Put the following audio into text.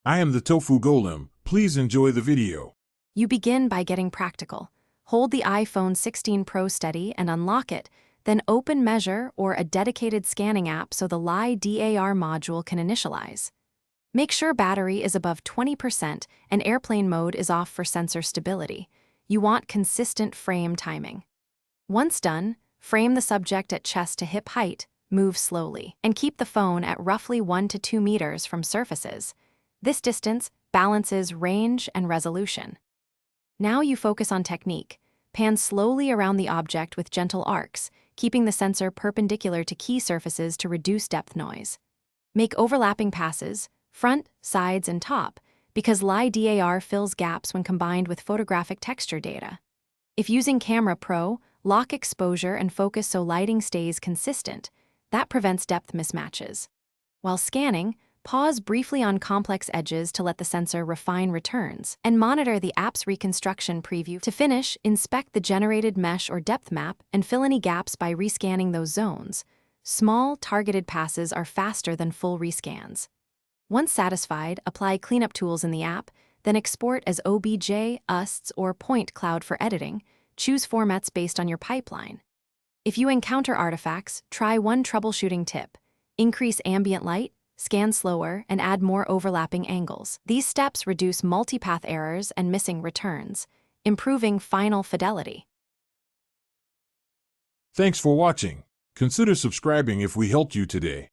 I am the Tofu Golem. Please enjoy the video. You begin by getting practical. Hold the iPhone 16 Pro steady and unlock it, then open Measure or a dedicated scanning app so the Lidar module can initialize. Make sure battery is above 20% and airplane mode is off for sensor stability. You want consistent frame timing. Once done, frame the subject at chest to hip height, move slowly, and keep the phone at roughly 1 to 2 meters from surfaces. This distance balances range and resolution. Now you focus on technique. Pan slowly around the object with gentle arcs, keeping the sensor perpendicular to key surfaces to reduce depth noise. Make overlapping passes, front, sides, and top, because Lidar fills gaps when combined with photographic texture data. If using Camera Pro, lock exposure and focus so lighting stays consistent. That prevents depth mismatches. While scanning, pause briefly on complex edges to let the sensor refine returns, and monitor the app's reconstruction preview. To finish, inspect the generated mesh or depth map and fill any gaps by rescanning those zones. Small, targeted passes are faster than full rescans. Once satisfied, apply cleanup tools in the app, then export as OBJ, USTs, or point cloud for editing. Choose formats based on your pipeline. If you encounter artifacts, try one troubleshooting tip. Increase ambient light, scan slower, and add more overlapping angles. These steps reduce multipath errors and missing returns, improving final fidelity. Thanks for watching. Consider subscribing if we helped you today.